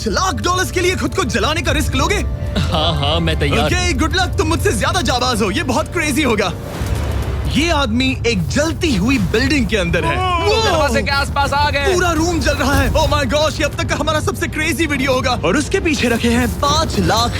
$5 लाख के लिए खुद को जलाने का रिस्क लोगे? हाँ मैं तैयार। ओके, गुड लक, तुम मुझसे ज्यादा जाबाज हो, ये बहुत क्रेजी होगा। ये आदमी एक जलती हुई बिल्डिंग के अंदर है। दरवाजे के आसपास आ गए। पूरा रूम जल रहा है। ओह माय गॉश, ये अब तक का हमारा सबसे क्रेजी वीडियो होगा। और उसके पीछे रखे हैं $5 लाख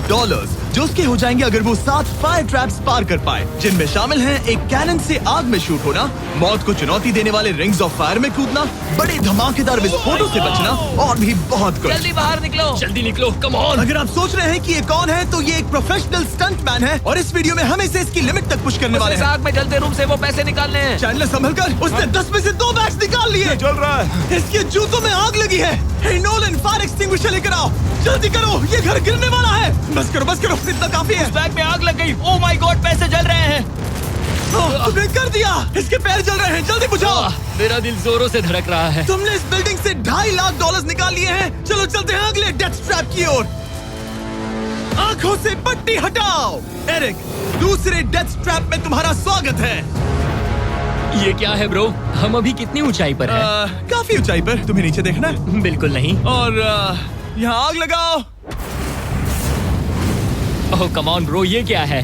जो उसके हो जाएंगे अगर वो 7 फायर ट्रैप्स पार कर पाए, जिनमें शामिल हैं एक कैनन से आग में शूट होना, मौत को चुनौती देने वाले रिंग्स ऑफ फायर में कूदना, बड़े धमाकेदार विस्फोटों से बचना और भी बहुत कुछ। जल्दी बाहर निकलो। जल्दी निकलो, कम ऑन। अगर आप सोच रहे हैं कि ये कौन है, तो ये एक प्रोफेशनल स्टंट मैन है और इस वीडियो में हम इसे इसकी लिमिट तक पुश करने वाले इस हैं। आग में जलते रूम से वो पैसे निकालने हैं। चैनल संभल कर, उसने 10 में से 2 बैग्स निकाल लिए। चल रहा है। इसके जूतों में आग लगी है। हे नोलन, फायर एक्सटिंग्विशर लेकर आओ, जल्दी करो, ये घर गिरने वाला है। बस करो, इतना काफी है। बैग में आग लग गई। ओह माय गॉड, पैसे जल रहे हैं। तुमने कर दिया, इसके पैर जल रहे हैं, जल्दी बुझाओ। मेरा दिल जोरों से धड़क रहा है। तुमने इस बिल्डिंग से $2.5 लाख निकाल लिए हैं। चलो चलते हैं अगले डेथ ट्रैप की ओर। आंखों से पट्टी हटाओ। एरिक, दूसरे डेथ ट्रैप में तुम्हारा स्वागत है। ये क्या है ब्रो? हम अभी कितनी ऊंचाई पर हैं? काफी ऊंचाई पर। तुम्हें नीचे देखना है? बिल्कुल नहीं। और यहाँ आग लगाओ। ओह कम ऑन ब्रो, ये क्या है?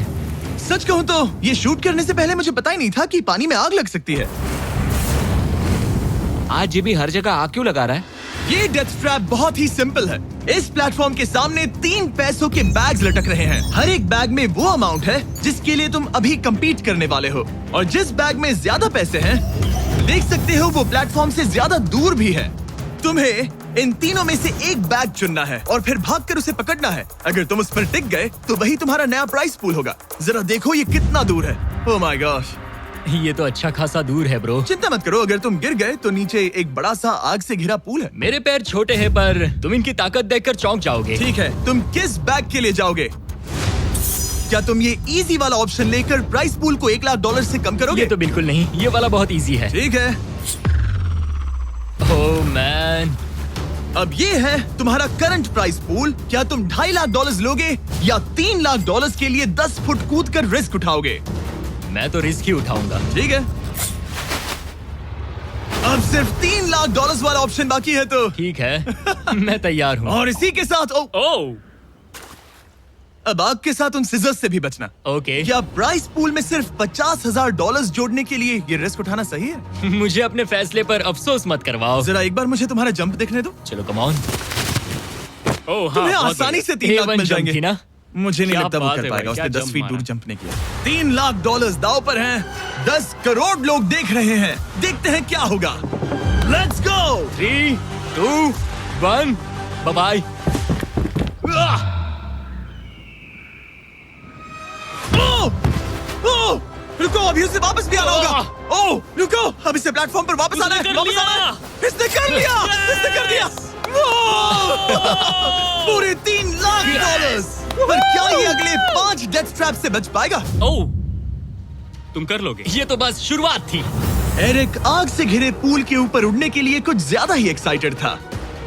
सच कहूँ तो ये शूट करने से पहले मुझे पता ही नहीं था कि पानी में आग लग सकती है। आज ये भी हर जगह आग क्यों लगा रहा है? ये डेथ ट्रैप बहुत ही सिंपल है। इस प्लेटफॉर्म के सामने 3 पैसों के बैग्स लटक रहे हैं। हर एक बैग में वो अमाउंट है जिसके लिए तुम अभी compete करने वाले हो, और जिस बैग में ज्यादा पैसे हैं, देख सकते हो वो प्लेटफॉर्म से ज्यादा दूर भी है। तुम्हें इन तीनों में से एक बैग चुनना है और फिर भागकर उसे पकड़ना है। अगर तुम उस पर टिक गए तो वही तुम्हारा नया प्राइस पूल होगा। जरा देखो ये कितना दूर है। ओह माय गॉश, ये तो अच्छा खासा दूर है ब्रो। चिंता मत करो, अगर तुम गिर गए तो नीचे एक बड़ा सा आग से घिरा पूल है। मेरे पैर छोटे हैं पर तुम इनकी ताकत देखकर चौंक जाओगे। ठीक है, तुम किस बैग के लिए जाओगे? क्या तुम ये इजी वाला ऑप्शन लेकर प्राइस पूल को $1 लाख से कम करोगे? ये तो बिल्कुल नहीं, ये वाला बहुत इजी है। ठीक है, ओह मैन, अब ये है तुम्हारा करंट प्राइस पूल। क्या तुम $2.5 लाख लोगे या $3 लाख के लिए 10 फुट कूद कर रिस्क उठाओगे? मैं तो रिस्क ही उठाऊंगा। ठीक है, अब सिर्फ $3 लाख वाला ऑप्शन बाकी है तो ठीक है मैं तैयार हूँ। और इसी के साथ ओह अब आग के साथ उन सिजर्स से भी बचना। ओके। क्या प्राइस पूल में सिर्फ $50,000 जोड़ने के लिए ये रिस्क उठाना सही है? मुझे अपने फैसले पर अफसोस मत करवाओ। जरा एक बार मुझे तुम्हारा जंप देखने दो। चलो कम ऑन। ओह हाँ, तुम्हें बहुत आसानी बढ़िया। से 3 लाख A1 मिल जंप जाएंगे थी ना? मुझे नहीं क्या लगता वो बात कर है पाएगा, भाई, उसने क्या 10 फीट जंप दूर मारा। जंप नहीं किया। $3 लाख दाव पर हैं। 10 करोड़ लोग देख रहे हैं। देखते हैं क्या होगा। Let's go. 3, 2, 1, bye bye. रुको, अभी उसे वापस भी आना होगा। ओह रुको, अब इसे प्लेटफॉर्म पर वापस आना है। उसने कर वापस लिया। आना है। इसने कर लिया। इसने कर दिया। पूरे $3 लाख। पर क्या ये अगले 5 डेथ ट्रैप से बच पाएगा? ओह तुम कर लोगे। ये तो बस शुरुआत थी। एरिक आग से घिरे पूल के ऊपर उड़ने के लिए कुछ ज्यादा ही एक्साइटेड था।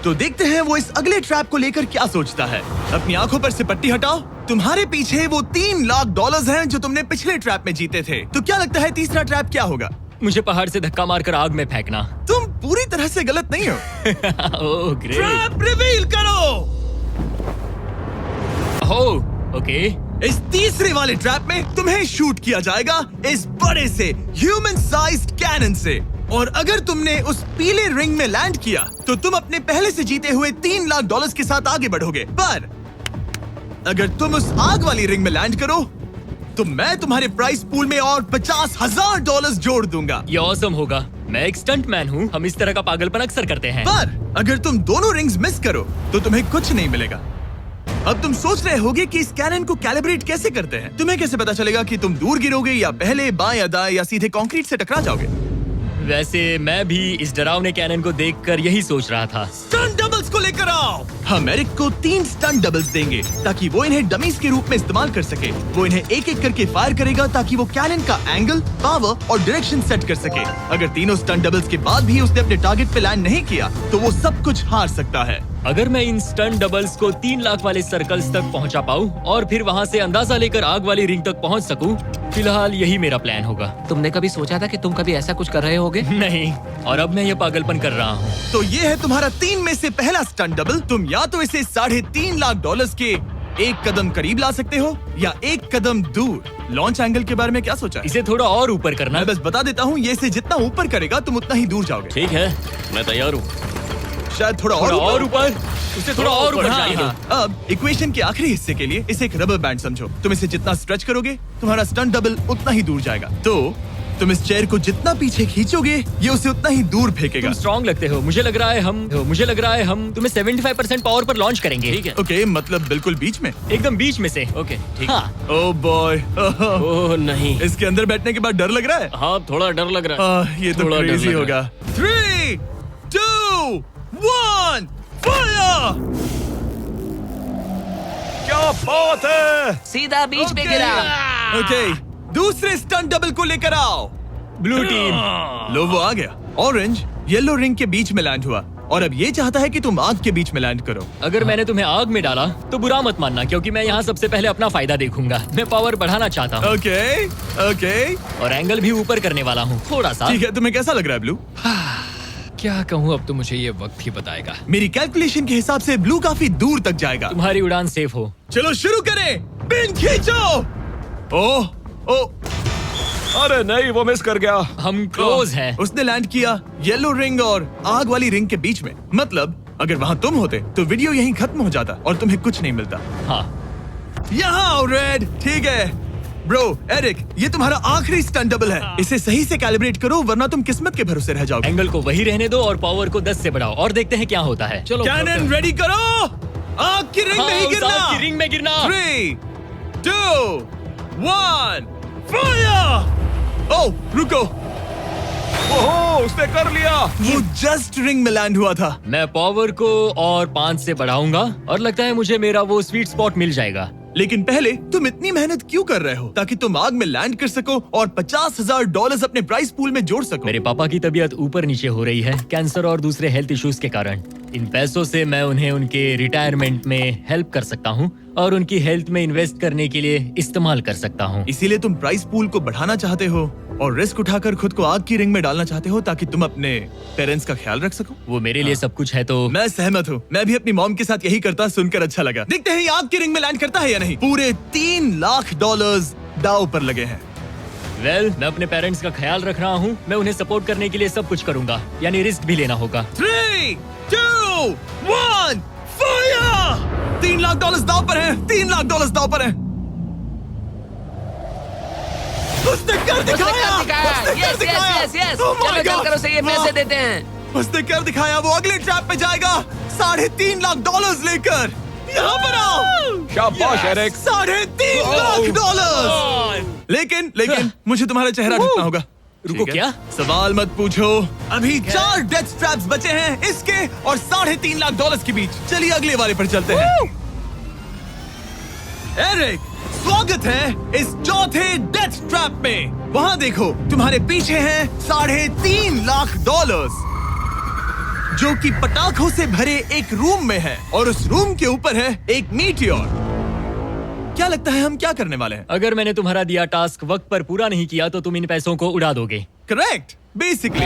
तो देखते हैं वो इस अगले ट्रैप को लेकर क्या सोचता है। अपनी आंखों पर से पट्टी हटाओ। तुम्हारे पीछे वो $3 लाख हैं जो तुमने पिछले ट्रैप में जीते थे। तो क्या लगता है तीसरा ट्रैप क्या होगा? मुझे पहाड़ से धक्का मारकर आग में फेंकना। तुम पूरी तरह से गलत नहीं हो। Oh great. ट्रैप रिवील करो। Oh okay. इस तीसरे वाले ट्रैप में तुम्हें शूट किया जाएगा इस बड़े से ह्यूमन साइज्ड कैनन से, और अगर तुमने उस पीले रिंग में लैंड किया तो तुम अपने पहले से जीते हुए $3 लाख के साथ आगे बढ़ोगे। पर अगर तुम उस आग वाली रिंग में लैंड करो तो मैं तुम्हारे प्राइस पूल में और $50,000 जोड़ दूंगा। ये ऑसम होगा। मैं एक स्टंट मैन हूँ, हम इस तरह का पागलपन अक्सर करते हैं। पर अगर तुम दोनों रिंग्स मिस करो तो तुम्हें कुछ नहीं मिलेगा। अब तुम सोच रहे होगे कि इस कैनन को कैलिब्रेट कैसे करते हैं। तुम्हें कैसे पता चलेगा कि तुम दूर गिरोगे या पहले बाएं या दाएं या सीधे कंक्रीट से टकरा जाओगे? वैसे मैं भी इस डरावने कैनन को देखकर यही सोच रहा था। स्टंट डबल्स को लेकर आओ। हम एरिक को 3 स्टंट डबल्स देंगे ताकि वो इन्हें डमीज के रूप में इस्तेमाल कर सके। वो इन्हें एक एक करके फायर करेगा ताकि वो कैनन का एंगल, पावर और डायरेक्शन सेट कर सके। अगर तीनों स्टंट डबल्स के बाद भी उसने अपने टारगेट पे लैंड नहीं किया तो वो सब कुछ हार सकता है। अगर मैं इन स्टंट डबल्स को 3 लाख वाले सर्कल्स तक पहुंचा पाऊं और फिर वहां से अंदाजा लेकर आग वाली रिंग तक पहुंच सकूं, फिलहाल यही मेरा प्लान होगा। तुमने कभी सोचा था कि तुम कभी ऐसा कुछ कर रहे होगे? नहीं, और अब मैं ये पागलपन कर रहा हूँ। तो ये है तुम्हारा 3 में से पहला स्टंट डबल। तुम या तो इसे $3.5 लाख के एक कदम करीब ला सकते हो या एक कदम दूर। लॉन्च एंगल के बारे में क्या सोचा है? इसे थोड़ा और ऊपर करना। मैं बस बता देता हूँ, ये इसे जितना ऊपर करेगा तुम उतना ही दूर जाओगे। ठीक है, मैं तैयार हूँ। शायद थोड़ा और और ऊपर, उसे थोड़ा और ऊपर हाँ, चाहिए। हाँ। अब इक्वेशन के आखिरी हिस्से के लिए इसे एक रबर बैंड समझो। तुम इसे जितना स्ट्रेच करोगे तुम्हारा स्टंट डबल उतना ही दूर जाएगा। तो तुम इस चेयर को जितना पीछे खींचोगे ये उसे उतना ही दूर फेंकेगा। तुम स्ट्रॉन्ग लगते हो। मुझे लग रहा है हम तुम्हें 75% पावर पर लॉन्च करेंगे। ठीक है, ओके, मतलब बिल्कुल बीच में। एकदम बीच में से। ओके, ठीक। हाँ। ओह बॉय, ओह नहीं। इसके अंदर बैठने के बाद डर लग रहा है। हाँ, थोड़ा डर लग रहा है। ये तो थोड़ा डर क्रेजी लग होगा। 3, 2, 1, फायर! क्या बात है! सीधा बीच में गिरा। ओके, दूसरे स्टंट डबल को लेकर आओ। Blue team. लो, वो आ गया। ऑरेंज येलो रिंग के बीच में लैंड हुआ और अब ये चाहता है कि तुम आग के बीच में लैंड करो। अगर मैंने तुम्हें आग में डाला तो बुरा मत मानना, क्योंकि मैं यहाँ सबसे पहले अपना फायदा देखूंगा। मैं पावर बढ़ाना चाहता हूँ ओके, ओके, और एंगल भी ऊपर करने वाला हूँ थोड़ा सा। ठीक है। तुम्हें कैसा लग रहा है ब्लू? क्या कहूँ, अब तो मुझे ये वक्त ही बताएगा। मेरी कैलकुलेशन के हिसाब से ब्लू काफी दूर तक जाएगा। तुम्हारी उड़ान सेफ हो। चलो शुरू करें। पिन खींचो। ओह, ओह, अरे नहीं, वो मिस कर गया। हम क्लोज हैं। उसने लैंड किया येलो रिंग और आग वाली रिंग के बीच में। मतलब अगर वहाँ तुम होते तो वीडियो यहीं खत्म हो जाता और तुम्हें कुछ नहीं मिलता। हाँ, यहाँ आओ रेड। ठीक है ब्रो, एरिक, ये तुम्हारा आखिरी स्टंट डबल है। इसे सही से कैलिब्रेट करो वरना तुम किस्मत के भरोसे रह जाओगे। एंगल को वही रहने दो और पावर को 10 से बढ़ाओ और देखते हैं क्या होता है। चलो, कैनन रेडी करो। आग की रिंग में ही उस गिरना। आग की रिंग में गिरना। 3, 2, 1, फायर! ओह, रुको। ओहो, उसने कर लिया। वो जस्ट रिंग में लैंड हुआ था। मैं पावर को और 5 से बढ़ाऊंगा और लगता है मुझे मेरा वो स्वीट स्पॉट मिल जाएगा। लेकिन पहले तुम इतनी मेहनत क्यों कर रहे हो? ताकि तुम आग में लैंड कर सको और $50,000 अपने प्राइस पूल में जोड़ सको। मेरे पापा की तबीयत ऊपर नीचे हो रही है, कैंसर और दूसरे हेल्थ इश्यूज के कारण। इन पैसों से मैं उन्हें उनके रिटायरमेंट में हेल्प कर सकता हूँ और उनकी हेल्थ में इन्वेस्ट करने के लिए इस्तेमाल कर सकता हूँ। इसीलिए तुम प्राइस पूल को बढ़ाना चाहते हो और रिस्क उठाकर खुद को आग की रिंग में डालना चाहते हो ताकि तुम अपने पेरेंट्स का ख्याल रख सको। वो मेरे लिए सब कुछ है तो मैं सहमत हूँ। मैं भी अपनी मॉम के साथ यही करता, सुनकर अच्छा लगा। देखते हैं ये आग की रिंग में लैंड करता है या नहीं। पूरे $3 लाख दांव पर लगे हैं। मैं अपने पेरेंट्स का ख्याल रख रहा हूँ। मैं उन्हें सपोर्ट करने के लिए सब कुछ करूंगा, यानी रिस्क भी लेना होगा। 3, 2, 1, फायर! $3 लाख दांव पर है। $3 लाख दांव पर है। उसने कर दिखाया। Yes yes yes. Oh my चलो God! चल कर उसे ये पैसे देते हैं। उसने कर दिखाया। वो अगले ट्रैप पे जाएगा $3.5 लाख लेकर। यहाँ पर आओ। शाबाश एरिक। $3.5 लाख। लेकिन मुझे तुम्हारा चेहरा ढूंढना होगा। रुको, ठीक है? क्या? सवाल मत पूछो। अभी 4 डेथ ट्रैप्स बचे हैं, इसके और $3.5 लाख के बीच। चलिए अगले वाले पर चलते हैं। एरिक, स्वागत है इस चौथे डेथ ट्रैप में। वहाँ देखो, तुम्हारे पीछे है $3.5 लाख, जो कि पटाखों से भरे एक रूम में है और उस रूम के ऊपर है एक मीटियोर। क्या लगता है हम क्या करने वाले हैं? अगर मैंने तुम्हारा दिया टास्क वक्त पर पूरा नहीं किया तो तुम इन पैसों को उड़ा दोगे। करेक्ट। बेसिकली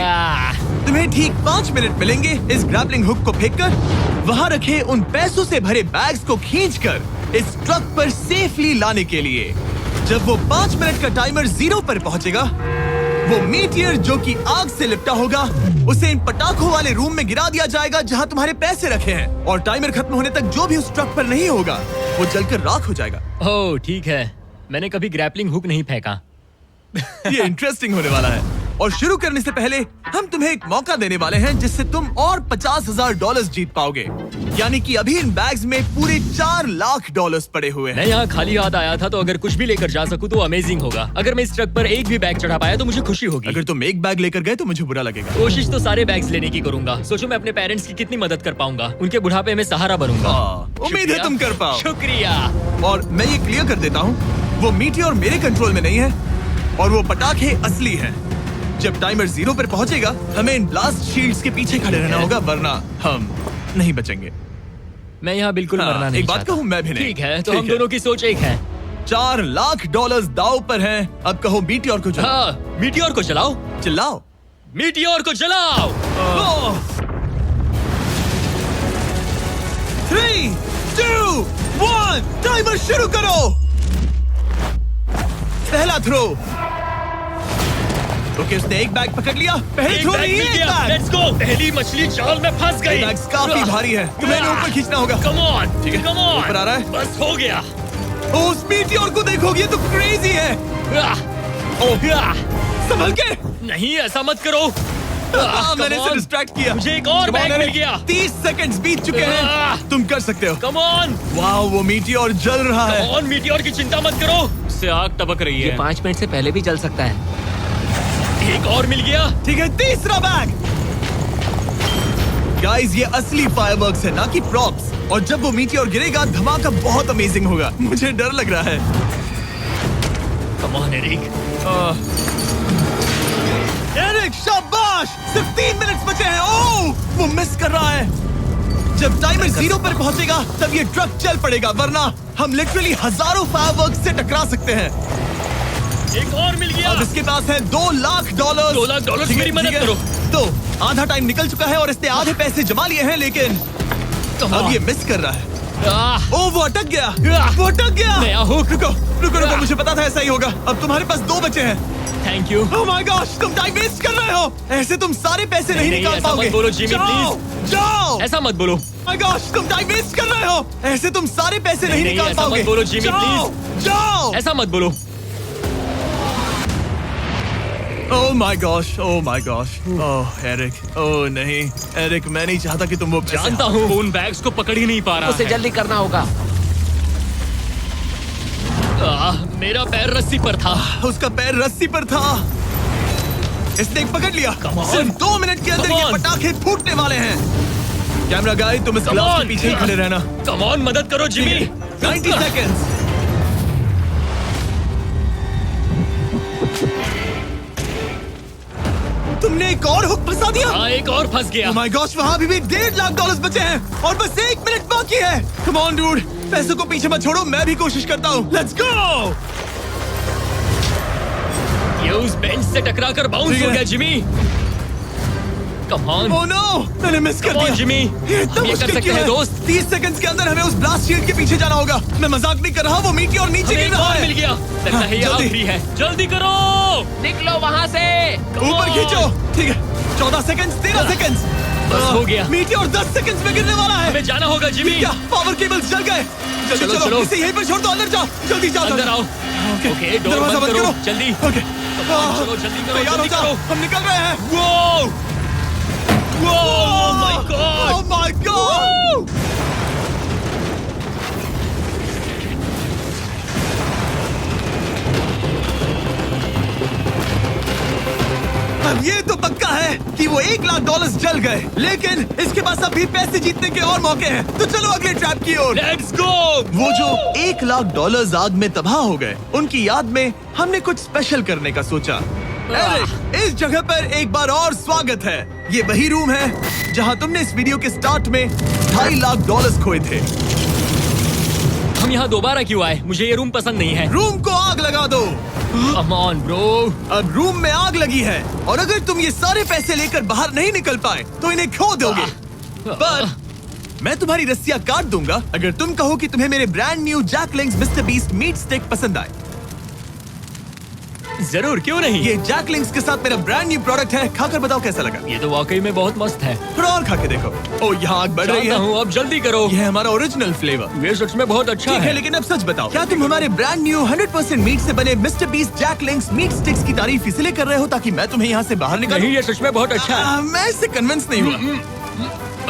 तुम्हें ठीक 5 मिनट मिलेंगे इस ग्रैपलिंग हुक को फेंककर वहाँ रखे उन पैसों से भरे बैग्स को खींचकर इस ट्रक पर सेफली लाने के लिए। जब वो 5 मिनट का टाइमर 0 पर पहुंचेगा, वो मीटियर जो कि आग से लिपटा होगा उसे इन पटाखों वाले रूम में गिरा दिया जाएगा जहां तुम्हारे पैसे रखे हैं। और टाइमर खत्म होने तक जो भी उस ट्रक पर नहीं होगा वो जलकर राख हो जाएगा। ओह ठीक है, मैंने कभी ग्रैपलिंग हुक नहीं फेंका। ये इंटरेस्टिंग होने वाला है। और शुरू करने से पहले हम तुम्हें एक मौका देने वाले हैं जिससे तुम और $50,000 जीत पाओगे। यानी कि अभी इन बैग्स में पूरे $4 लाख पड़े हुए हैं। मैं यहाँ खाली हाथ आया था, तो अगर कुछ भी लेकर जा सकूं तो अमेजिंग होगा। अगर मैं इस ट्रक पर एक भी बैग चढ़ा पाया तो मुझे खुशी होगी। अगर तुम एक बैग लेकर गए तो मुझे बुरा लगेगा। कोशिश तो सारे बैग्स लेने की करूंगा। सोचो मैं अपने पेरेंट्स की कितनी मदद कर पाऊंगा, उनके बुढ़ापे में सहारा बनूंगा। उम्मीद है तुम कर पाओ। शुक्रिया। और मैं ये क्लियर कर देता हूँ, वो मीटियोर मेरे कंट्रोल में नहीं है और वो पटाखे असली हैं। जब टाइमर 0 पर पहुंचेगा हमें इन ब्लास्ट शील्ड्स के पीछे खड़े रहना होगा, वरना हम नहीं बचेंगे। मैं यहाँ बिल्कुल हाँ, मरना नहीं एक बात चाहता। कहूँ, मैं भी नहीं। ठीक है, तो ठीक हम है। दोनों की सोच एक है। $4 लाख दाव पर हैं। अब कहो मीटियोर को जलाओ। हाँ, मीटियोर को जलाओ। चिल्लाओ। मीटियोर को जलाओ। 3, 2, 1 टाइमर शुरू करो। पहला थ्रो। ओके, उसने एक बैग पकड़ लिया। पहले एक थ्रो बैग नहीं, मिल एक गया। बैग। Let's go. पहली मछली जाल में फंस गई। बैग्स काफी भारी है, तुम्हें इन्हें ऊपर खींचना होगा। कम ऑन, ठीक है, कम ऑन। ऊपर आ रहा है। बस हो गया। ओ, उस मीटियोर को देखोगे तो क्रेजी है। संभल के। नहीं, ऐसा मत करो। मैंने come इसे on. डिस्ट्रैक्ट किया। मुझे एक और Come on, बैग Eric. मिल गया। 30 सेकंड्स बीत चुके आह. हैं। तुम कर सकते हो। Come on. वाह, वो मीटियोर जल रहा है। कम ऑन, मीटियोर की चिंता मत करो। उससे आग टपक रही ये है। 5 मिनट से पहले भी जल सकता है। एक और मिल गया। ठीक है, तीसरा बैग। गाइस, ये असली फायरवर्क्स है, ना कि प्रॉप्स। और जब वो मीटियोर गिरेगा, धमाका बहुत अमेजिंग होगा। मुझे डर लग रहा है। Come on Eric. एरिक, शाबाश! सिर्फ 3 मिनट बचे हैं। ओह, वो मिस कर रहा है। जब टाइमर 0 पर पहुंचेगा, तब ये ट्रक चल पड़ेगा, वरना हम लिटरली हजारों फायरवर्क्स से टकरा सकते हैं। एक और मिल गया। अब इसके पास है $2 लाख। $2 लाख, ठीक है, मेरी मदद ठीक है। करो। तो आधा टाइम निकल चुका है और इसने आधे पैसे जमा लिए हैं, लेकिन अब ये मिस कर रहा है। ओ, वो अटक गया। वो अटक गया। नया हुक। रुको रुको रुको, मुझे पता था ऐसा ही होगा। अब तुम्हारे पास 2 बचे हैं। Thank you. Oh my gosh, तुम टाइम वेस्ट कर रहे हो। ऐसे तुम सारे पैसे नहीं नहीं, निकाल ऐसा पाओगे। मत बोलो, जिमी, जाओ, जाओ। ऐसा मत बोलो। माय गॉश, तुम टाइम वेस्ट कर रहे हो। ऐसे तुम सारे पैसे नहीं नहीं, निकाल ऐसा मत पाओगे। बोलो, जिमी, जाओ, जाओ। ऐसा मत बोलो। Oh my gosh, oh my gosh. Oh Eric, oh नहीं एरिक, मैं नहीं चाहता कि तुम वो पैसे जानता हूँ, उन बैग्स को पकड़ ही नहीं पा रहा उसे है। जल्दी करना होगा। मेरा पैर रस्सी पर था। उसका पैर रस्सी पर था। इसने एक पकड़ लिया। Come on. सिर्फ 2 मिनट के अंदर Come ये on. पटाखे फूटने वाले हैं। कैमरा गाय, तुम इस Come ग्लास on. के पीछे ही खड़े रहना। कम ऑन, मदद करो जिमी। 90 सेकेंड्स। तुमने एक और हुक फंसा दिया। हाँ, एक और फंस गया। Oh my gosh, वहाँ भी $1.5 लाख बचे हैं और बस 1 मिनट बाकी है। Come on, dude, पैसों को पीछे मत छोड़ो, मैं भी कोशिश करता हूँ। Let's go! ये उस बेंच से टकरा कर बाउंस ठीक हो है। गया Jimmy. Come on. Oh no, मैंने मिस कर Come on, दिया। जिमी। ये इतना हम ये कर मुश्किल सकते क्यों हैं, है? दोस्त। 30 सेकंड्स के अंदर हमें उस ब्लास्ट शील्ड के पीछे जाना होगा। मैं मजाक नहीं कर रहा, वो मीटियोर नीचे हमें गिर एक रहा और है। मिल गया। लगता है ये जल्दी। आखिरी है। जल्दी करो। निकलो वहाँ से। Come ऊपर on. खींचो। ठीक है, 14 सेकंड्स, 13 सेकंड्स। बस हो गया। मीटियोर 10 सेकंड्स में गिरने वाला है। हमें जाना होगा जिमी। क्या पावर केबल्स जल गए? जल्दी चलो, चलो, चलो। इसे यहीं पर छोड़ दो, अंदर जाओ। जल्दी जाओ, अंदर जाओ। आओ। ओके, ओके, डोर दरवाजा बंद बंद करो। करो। जल्दी। ओके, चलो, जल्दी करो, तैयार हो जल्दी जाओ, करो। हम निकल रहे हैं। Whoa! Oh my God! Oh my God! अब ये तो पक्का है कि वो $1 लाख जल गए, लेकिन इसके पास अभी पैसे जीतने के और मौके हैं। तो चलो अगले ट्रैप की ओर। Let's go! वो जो $1 लाख आग में तबाह हो गए, उनकी याद में हमने कुछ स्पेशल करने का सोचा। एरिक, इस जगह पर एक बार और स्वागत है। ये वही रूम है जहां तुमने इस वीडियो के स्टार्ट में $2.5 लाख खोए थे। हम यहाँ दोबारा क्यों आए? मुझे ये रूम पसंद नहीं है। रूम को आग लगा दो। Come on, bro. अब रूम में आग लगी है और अगर तुम ये सारे पैसे लेकर बाहर नहीं निकल पाए तो इन्हें खो दोगे। पर मैं तुम्हारी रस्सियां काट दूंगा अगर तुम कहो कि तुम्हें मेरे brand new Jack Link's Mister Beast meat stick पसंद आए। जरूर, क्यों नहीं? ये जैकलिंग्स के साथ मेरा ब्रांड न्यू प्रोडक्ट है, खाकर बताओ कैसा लगा। ये तो वाकई में बहुत मस्त है। थोड़ा और खा के देखो। ओ, यहाँ आग बढ़ रही जानता है। हूँ, अब जल्दी करो। ये है हमारा ओरिजिनल फ्लेवर। ये सच में बहुत अच्छा ठीक है, है। लेकिन अब सच बताओ, क्या तुम हमारे ब्रांड न्यू 100% मीट से बने मिस्टर बीस्ट जैकलिंग्स मीट स्टिक्स की तारीफ इसलिए कर रहे हो ताकि मैं तुम्हें यहाँ से बाहर निकालूं? नहीं, ये सच में बहुत अच्छा है। मैं इससे कन्विंस नहीं हुआ।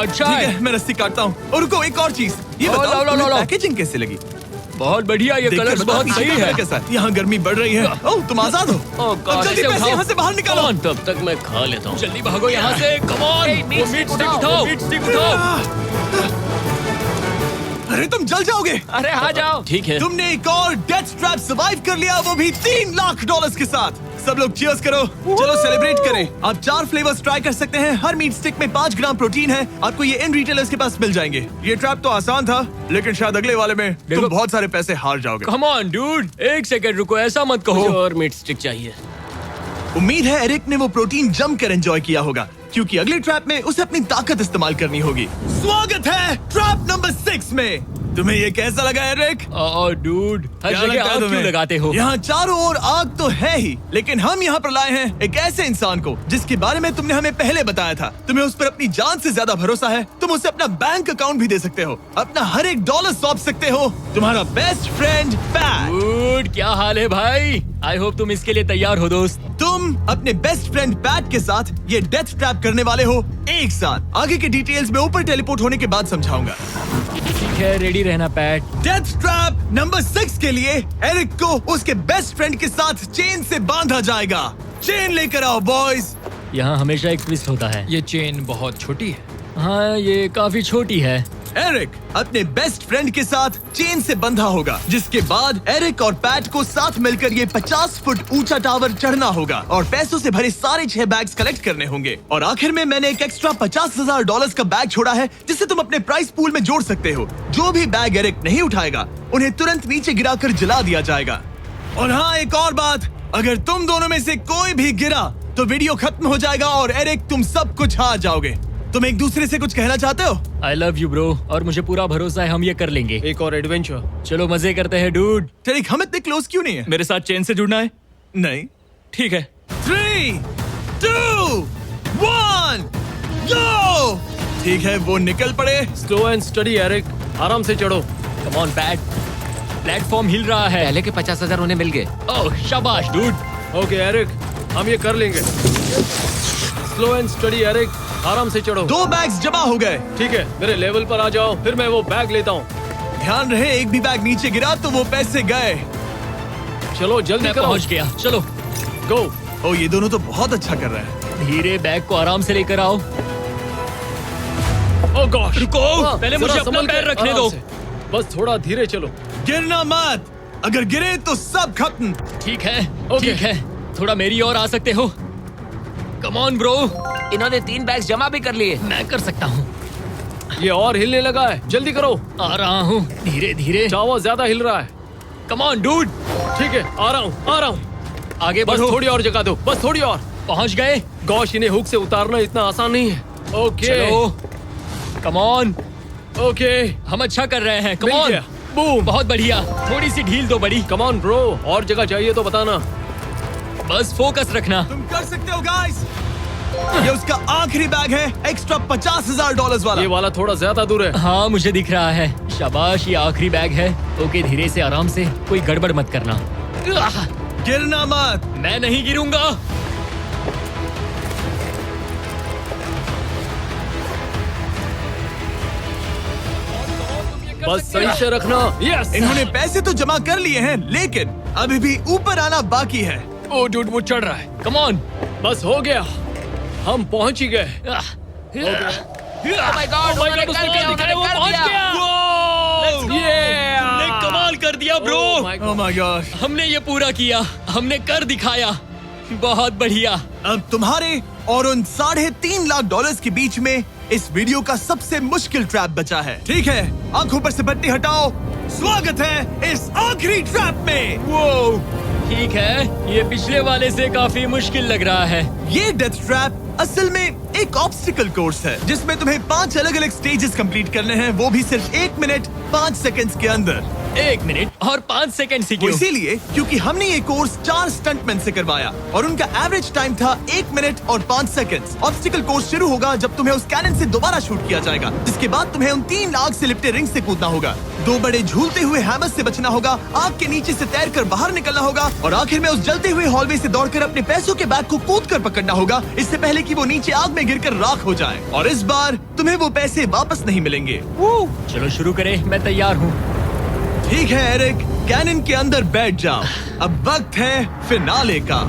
अच्छा ठीक है। है, मैं रस्सी काटता हूँ। और रुको, एक और चीज, ये लो, बताओ लो, लो, तुम्हें लो। पैकेजिंग कैसे लगी? बहुत बढ़िया, ये देखकर कलर्स बताओ बहुत पीछे सही का है। कैसा है? यहाँ गर्मी बढ़ रही है। ओह, तुम आजाद हो। Oh God, अब जल्दी इसे पैसे उठाओ। यहाँ से बाहर निकालो। Come on, तब तक मैं खा लेता हूँ। जल्दी भागो यहाँ से। Come on, Hey, meat वो stick मीट स्टिक उठाओ, उठाओ। वो मीट स्टिक उठाओ। अरे तुम जल जाओगे। अरे आ जाओ। ठीक है। तुमने एक और डेथ ट्रैप सर्वाइव कर लिया, वो भी $3 लाख के साथ। सब लोग चीयर्स करो। चलो सेलिब्रेट करें। आप 4 फ्लेवर्स ट्राई कर सकते हैं। हर मीट स्टिक में 5 ग्राम प्रोटीन है। आपको ये इन रिटेलर्स के पास मिल जाएंगे। ये ट्रैप तो आसान था, लेकिन शायद अगले वाले में तुम बहुत सारे पैसे हार जाओगे। कम ऑन डूड, एक सेकंड रुको, ऐसा मत कहो। और मीट स्टिक चाहिए। उम्मीद है एरिक ने वो प्रोटीन जमकर एंजॉय किया होगा, क्योंकि अगले ट्रैप में उसे अपनी ताकत इस्तेमाल करनी होगी। स्वागत है ट्रैप नंबर 6 में। तुम्हें ये कैसा लगा एरिक? डूड, हर क्या जगह लगता है आग क्यों तुम्हें? लगाते हो? यहाँ चारों ओर आग तो है ही, लेकिन हम यहाँ पर लाए हैं एक ऐसे इंसान को जिसके बारे में तुमने हमें पहले बताया था। तुम्हें उस पर अपनी जान से ज्यादा भरोसा है। तुम उसे अपना बैंक अकाउंट भी दे सकते हो, अपना हर एक डॉलर सौंप सकते हो। तुम्हारा बेस्ट फ्रेंड पैट। डूड, क्या हाल है भाई? आई होप तुम इसके लिए तैयार हो दोस्त। तुम अपने बेस्ट फ्रेंड पैट के साथ ये डेथ ट्रैप करने वाले हो एक साथ। आगे के डिटेल्स में ऊपर टेलीपोर्ट होने के बाद समझाऊंगा। ठीक है, रेडी रहना पैट। डेथ ट्रैप नंबर 6 के लिए एरिक को उसके बेस्ट फ्रेंड के साथ चेन से बांधा जाएगा। चेन लेकर आओ बॉयज। यहाँ हमेशा एक ट्विस्ट होता है। ये चेन बहुत छोटी है। हाँ, ये काफी छोटी है। एरिक अपने बेस्ट फ्रेंड के साथ चेन से बंधा होगा, जिसके बाद एरिक और पैट को साथ मिलकर ये 50 फुट ऊंचा टावर चढ़ना होगा और पैसों से भरे सारे 6 बैग्स कलेक्ट करने होंगे। और आखिर में मैंने एक एक्स्ट्रा $50,000 का बैग छोड़ा है, जिसे तुम अपने प्राइस पूल में जोड़ सकते हो। जो भी बैग एरिक नहीं उठाएगा, उन्हें तुरंत नीचे गिराकर जला दिया जाएगा। और हाँ, एक और बात, अगर तुम दोनों में से कोई भी गिरा तो वीडियो खत्म हो जाएगा और एरिक तुम सब कुछ हार जाओगे। तुम एक दूसरे से कुछ कहना चाहते हो? आई लव यू ब्रो, और मुझे पूरा भरोसा है हम ये कर लेंगे। एक और एडवेंचर। चलो मजे करते हैं डूड। एरिक, हम इतने क्लोज क्यों नहीं है? मेरे साथ चेन से जुड़ना है? नहीं। ठीक है। 3, 2, 1, गो! ठीक है, वो निकल पड़े। स्लो एंड स्टडी एरिक, आराम से चढ़ो। कम ऑन पैट, प्लेटफॉर्म हिल रहा है। पहले के 50,000 उन्हें मिल गए। ओह शाबाश डूड। ओके एरिक, हम ये कर लेंगे। स्लो एंड स्टडी एरिक, आराम से चढ़ो। 2 बैग्स जमा हो गए। ठीक है, मेरे लेवल पर आ जाओ, फिर मैं वो बैग लेता हूँ। ध्यान रहे, एक भी बैग नीचे गिरा तो वो पैसे गए। चलो जल्दी मैं करो। पहुंच गया, चलो। गो। ओ, ये दोनों तो बहुत अच्छा कर रहे हैं। धीरे बैग को आराम से लेकर आओ। ओह गॉश, रुको, पहले जरा मुझे अपना संभल के, पैर रखने आराम दो। से। बस थोड़ा धीरे चलो। गिरना मत, अगर गिरे तो सब खत्म। ठीक है, ओके। ठीक है, थोड़ा मेरी ओर आ सकते हो? कम ऑन ब्रो, इन्होंने 3 बैग्स जमा भी कर लिए। मैं कर सकता हूँ। ये और हिलने लगा है, जल्दी करो। आ रहा हूँ, धीरे धीरे। टावर ज्यादा हिल रहा है। कम ऑन डूड, ठीक है, आ रहा हूँ, आ रहा हूँ। आगे बस बढ़ो। थोड़ी और जगह दो, बस थोड़ी और। पहुंच गए। गॉश, इन्हें हुक से उतारना इतना आसान नहीं है। ओके चलो, कम ऑन, ओके, हम अच्छा कर रहे हैं। कम मिल ऑन, गया। बूम। बहुत बढ़िया। थोड़ी सी ढील दो बड़ी। कम ऑन ब्रो, और जगह चाहिए तो बताना। बस फोकस रखना। तुम कर सकते हो गाइस। ये उसका आखिरी बैग है, एक्स्ट्रा $50,000 वाला। ये वाला थोड़ा ज्यादा दूर है। हाँ, मुझे दिख रहा है। शाबाश, ये आखिरी बैग है। ओके, धीरे से, आराम से, कोई गड़बड़ मत करना। आह, गिरना मत। मैं नहीं गिरूंगा। बस सही से रखना। यस। इन्होंने पैसे तो जमा कर लिए हैं, लेकिन अभी भी ऊपर आना बाकी है। ओ डूड, वो चढ़ रहा है। Come on. बस हो गया, हम पहुंच ही गए। ओह माय गॉड, उन्होंने कर दिया, उन्होंने वो कर पहुंच दिया। गया। हमने कमाल कर दिया ब्रो। Oh my God. हमने ये पूरा किया, हमने कर दिखाया। बहुत बढ़िया। अब तुम्हारे और उन $3.5 लाख के बीच में इस वीडियो का सबसे मुश्किल ट्रैप बचा है। ठीक है, आंखों पर से पट्टी हटाओ। स्वागत है इस आखिरी ट्रैप में। वो ठीक है, ये पिछले वाले से काफी मुश्किल लग रहा है। ये डेथ ट्रैप असल में एक ऑब्स्टिकल कोर्स है, जिसमें तुम्हें 5 अलग अलग स्टेजेस कंप्लीट करने हैं, वो भी सिर्फ 1 मिनट 5 सेकंड्स के अंदर। 1 मिनट और 5 सेकंड से वो क्यों? इसीलिए क्योंकि हमने ये कोर्स 4 स्टंटमैन से करवाया और उनका एवरेज टाइम था 1 मिनट और 5 सेकंड्स। ऑब्स्टिकल कोर्स शुरू होगा जब तुम्हें उस कैनन से दोबारा शूट किया जाएगा, जिसके बाद तुम्हें उन 3 आग से लिपटे रिंग से कूदना होगा, 2 बड़े झूलते हुए हैमर से बचना होगा, आग के नीचे से तैरकर बाहर निकलना होगा और आखिर में उस जलते हुए हॉलवे से दौड़कर अपने पैसों के बैग को कूदकर पकड़ना होगा, इससे पहले कि वो नीचे आग में गिरकर राख हो जाए। और इस बार तुम्हें वो पैसे वापस नहीं मिलेंगे। चलो शुरू करें, मैं तैयार हूँ। ठीक है एरिक, कैनन के अंदर बैठ जाओ। अब वक्त है फिनाले का।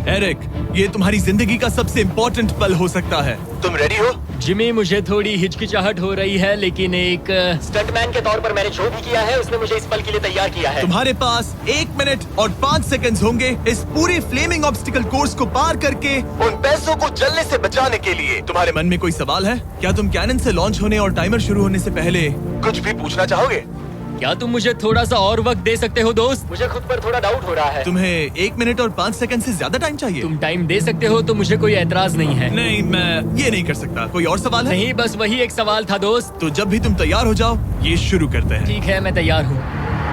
एरिक, ये तुम्हारी जिंदगी का सबसे इम्पोर्टेंट पल हो सकता है। तुम रेडी हो? जिमी, मुझे थोड़ी हिचकिचाहट हो रही है, लेकिन एक स्टंटमैन के तौर पर मैंने जो भी किया है उसने मुझे इस पल के लिए तैयार किया है। तुम्हारे पास 1 मिनट और 5 सेकंड्स होंगे इस पूरे फ्लेमिंग ऑब्स्टिकल कोर्स को पार करके उन पैसों को जलने से बचाने के लिए। तुम्हारे मन में कोई सवाल है? क्या तुम कैनन से लॉन्च होने और टाइमर शुरू होने से पहले कुछ भी पूछना चाहोगे? क्या तुम मुझे थोड़ा सा और वक्त दे सकते हो दोस्त? मुझे खुद पर थोड़ा डाउट हो रहा है। तुम्हें 1 मिनट और 5 सेकंड से ज्यादा टाइम चाहिए? तुम टाइम दे सकते हो तो मुझे कोई एतराज नहीं है। नहीं, मैं ये नहीं कर सकता। कोई और सवाल है? नहीं, बस वही एक सवाल था दोस्त। तो जब भी तुम तैयार हो जाओ, ये शुरू करते हैं। ठीक है, मैं तैयार हूँ।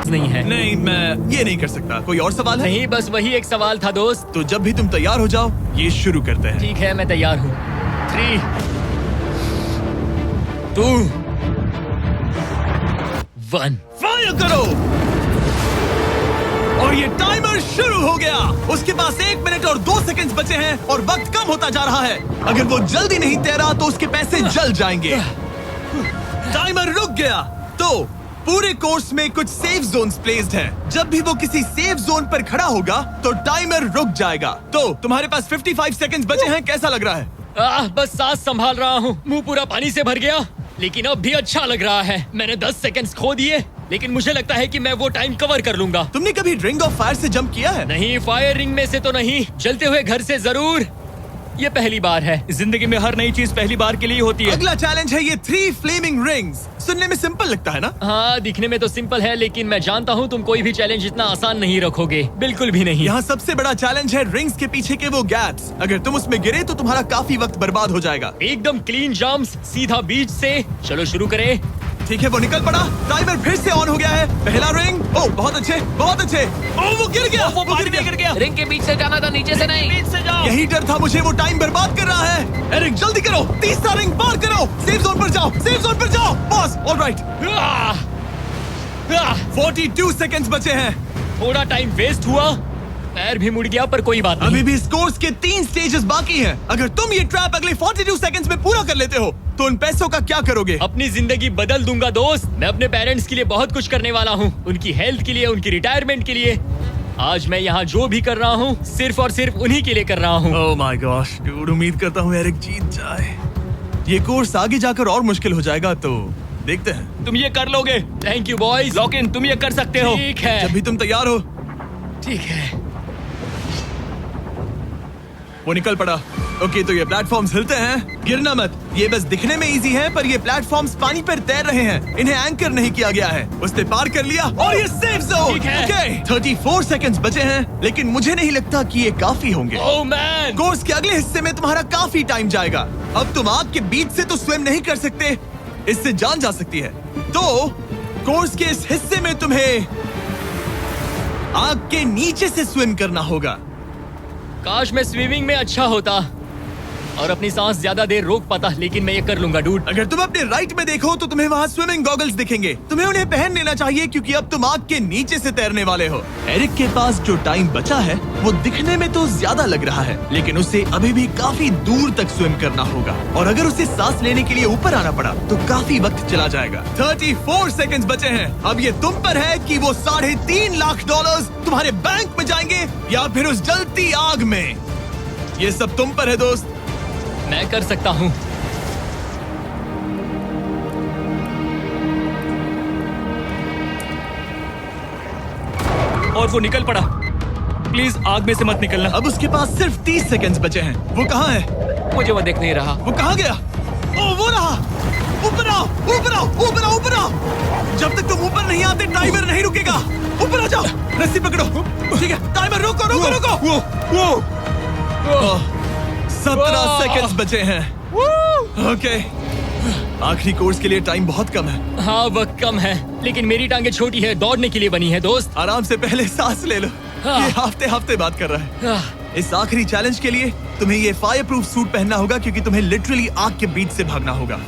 नहीं है। नहीं, मैं ये नहीं कर सकता। कोई और सवाल है? नहीं, बस वही एक सवाल था दोस्त। तो जब भी तुम तैयार हो जाओ, ये शुरू करते हैं। ठीक है, मैं तैयार हूँ। 3, 2, 1 फायर करो! और ये टाइमर शुरू हो गया। उसके पास 1 मिनट और 2 सेकंड्स बचे हैं और वक्त कम होता जा रहा है। अगर वो जल्दी नहीं तैरा तो उसके पैसे जल जाएंगे। टाइमर रुक गया। तो पूरे कोर्स में कुछ सेफ जोन्स प्लेस्ड हैं। जब भी वो किसी सेफ जोन पर खड़ा होगा तो टाइमर रुक जाएगा। तो तुम्हारे पास 55 सेकंड्स बचे हैं। कैसा लग रहा है? बस सांस संभाल रहा हूँ। मुंह पूरा पानी से भर गया, लेकिन अब भी अच्छा लग रहा है। मैंने 10 सेकंड्स खो दिए, लेकिन मुझे लगता है कि मैं वो टाइम कवर कर लूंगा। तुमने कभी रिंग ऑफ फायर से जंप किया है? नहीं, फायर रिंग में से तो नहीं, जलते हुए घर से जरूर। ये पहली बार है। जिंदगी में हर नई चीज पहली बार के लिए होती है। अगला चैलेंज है ये 3 फ्लेमिंग रिंग्स। सुनने में सिंपल लगता है ना? हाँ, दिखने में तो सिंपल है, लेकिन मैं जानता हूँ तुम कोई भी चैलेंज इतना आसान नहीं रखोगे। बिल्कुल भी नहीं। यहाँ सबसे बड़ा चैलेंज है रिंग्स के पीछे के वो गैप्स। अगर तुम उसमें गिरे तो तुम्हारा काफी वक्त बर्बाद हो जाएगा। एकदम क्लीन जंप्स, सीधा बीच से। चलो शुरू करें। ठीक है, वो निकल पड़ा। टाइमर फिर से ऑन हो गया है। पहला रिंग। ओह, बहुत अच्छे, बहुत अच्छे। ओह, वो गिर गया। वो गिर गया। रिंग के बीच से जाना था, नीचे से नहीं। यही डर था मुझे, वो टाइम बर्बाद कर रहा है। एरिक, जल्दी करो। तीसरा रिंग पार करो। सेफ जोन पर जाओ, सेफ जोन पर जाओ। Boss, alright. 42 सेकंड्स बचे हैं। थोड़ा टाइम वेस्ट हुआ, पैर भी मुड़ गया, पर कोई बात नहीं। अभी भी इस कोर्स के 3 स्टेजेस बाकी हैं। अगर तुम ये ट्रैप अगले 42 सेकंड्स में पूरा कर लेते हो तो उन पैसों का क्या करोगे? अपनी जिंदगी बदल दूंगा दोस्त। मैं अपने पेरेंट्स के लिए बहुत कुछ करने वाला हूँ, उनकी हेल्थ के लिए, उनकी रिटायरमेंट के लिए। आज मैं यहाँ जो भी कर रहा हूँ सिर्फ और सिर्फ उन्हीं के लिए कर रहा हूँ। ओह माय गॉश, डूड, उम्मीद करता हूँ एरिक जीत जाए। ये कोर्स आगे जाकर और मुश्किल हो जाएगा, तो देखते हैं। तुम ये कर लोगे। Thank you boys. Lock in, तुम ये कर सकते हो। ठीक है, जब भी तुम तैयार हो। ठीक है। वो निकल पड़ा। ओके, तो ये प्लेटफॉर्म्स हिलते हैं। गिरना मत। ये बस दिखने में इजी है, पर ये प्लेटफॉर्म्स पानी पर तैर रहे हैं। इन्हें एंकर नहीं किया गया है। उसने पार कर लिया और ये सेफ जोन। ठीक है। ओके, 34 सेकंड्स बचे हैं, लेकिन मुझे नहीं लगता कि ये काफी होंगे। ओह मैन, कोर्स के अगले हिस्से में तुम्हारा काफी टाइम जाएगा। अब तुम आग के बीच से तो स्विम नहीं कर सकते, इससे जान जा सकती है। तो कोर्स के इस हिस्से में तुम्हें आग के नीचे से स्विम करना होगा। काश मैं स्विमिंग में अच्छा होता और अपनी सांस ज्यादा देर रोक पाता, लेकिन मैं ये कर लूंगा डूड। अगर तुम अपने राइट में देखो तो तुम्हें वहाँ स्विमिंग गॉगल्स दिखेंगे। तुम्हें उन्हें पहन लेना चाहिए, क्योंकि अब तुम आग के नीचे से तैरने वाले हो। एरिक के पास जो टाइम बचा है वो दिखने में तो ज्यादा लग रहा है, लेकिन उसे अभी भी काफी दूर तक स्विम करना होगा। और अगर उसे सांस लेने के लिए ऊपर आना पड़ा तो काफी वक्त चला जाएगा। 34 सेकंड्स बचे हैं। अब ये तुम पर है कि वो $3.5 लाख तुम्हारे बैंक में जाएंगे या फिर उस जलती आग में। ये सब तुम पर है दोस्त। मैं कर सकता हूँ। और वो निकल पड़ा। प्लीज आग में से मत निकलना। अब उसके पास सिर्फ 30 सेकंड्स बचे हैं। वो कहाँ है? मुझे वो दिख नहीं रहा। वो कहाँ गया? ओ, वो रहा। ऊपर आओ, ऊपर आओ, ऊपर आओ, ऊपर आओ। जब तक तुम ऊपर नहीं आते टाइमर नहीं रुकेगा। ऊपर आ जाओ, रस्सी पकड़ो। ठीक है, टाइमर रोको, रोको, रोको। वो 17 सेकंड्स बचे हैं। ओके, आखिरी कोर्स के लिए टाइम बहुत कम है। हाँ, वक्त कम है, लेकिन मेरी टांगे छोटी है, दौड़ने के लिए बनी है दोस्त। आराम से पहले सांस ले लो। हाँ। ये हफ्ते हफ्ते बात कर रहा है। आह, इस आखिरी चैलेंज के लिए तुम्हें ये फायर प्रूफ सूट पहनना होगा, क्योंकि तुम्हें लिटरली आग के बीच से भागना होगा।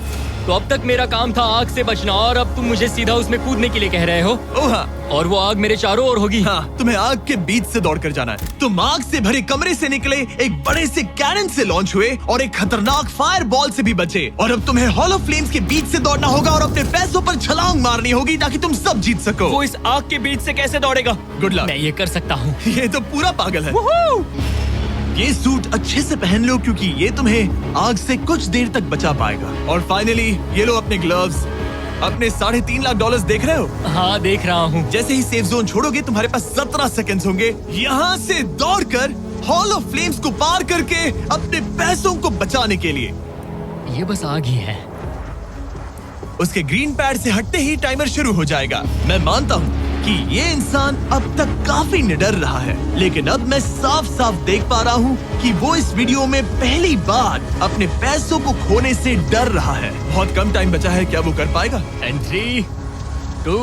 तो अब तक मेरा काम था आग से बचना, और अब तुम मुझे सीधा उसमें कूदने के लिए कह रहे हो। ओह हाँ, और वो आग मेरे चारों ओर होगी। हाँ, तुम्हें आग के बीच से दौड़ कर जाना है। तुम आग से भरे कमरे से निकले, एक बड़े से कैनन से लॉन्च हुए और एक खतरनाक फायर बॉल से भी बचे। और अब तुम्हें हॉलो फ्लेम्स के बीच से दौड़ना होगा और अपने पैसों पर छलांग मारनी होगी ताकि तुम सब जीत सको। वो इस आग के बीच से कैसे दौड़ेगा? Good luck. मैं ये कर सकता हूँ। ये तो पूरा पागल है। ये सूट अच्छे से पहन लो क्योंकि ये तुम्हें आग से कुछ देर तक बचा पाएगा। और फाइनली ये लो अपने ग्लव्स। अपने $3.5 लाख देख रहे हो? हाँ, देख रहा हूँ। जैसे ही सेफ जोन छोड़ोगे तुम्हारे पास 17 सेकंड्स होंगे यहाँ से दौड़कर हॉल ऑफ फ्लेम्स को पार करके अपने पैसों को बचाने के लिए। ये बस आग ही है। उसके ग्रीन पैड से हटते ही टाइमर शुरू हो जाएगा। मैं मानता हूँ कि ये इंसान अब तक काफी निडर रहा है, लेकिन अब मैं साफ साफ देख पा रहा हूँ कि वो इस वीडियो में पहली बार अपने पैसों को खोने से डर रहा है। बहुत कम टाइम बचा है, क्या वो कर पाएगा? And 3, 2,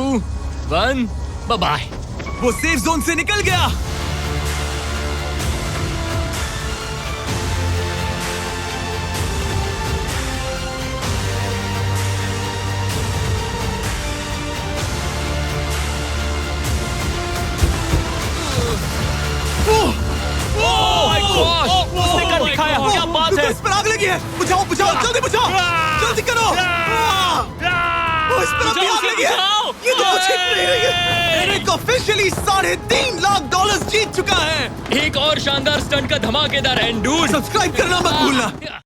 1, bye. वो सेफ जोन से निकल गया। उसने कर दिखाया। क्या बात है? इस पर आग लगी है। बुझाओ बुझाओ, जल्दी बुझाओ, जल्दी करो। इस पर अभी आग लगी है। ये तो कुछ ही नहीं रही है। एरिक ऑफिशियली $3.5 लाख जीत चुका है। एक और शानदार स्टंट का धमाकेदार एंड डूड। सब्सक्राइब करना मत भूलना।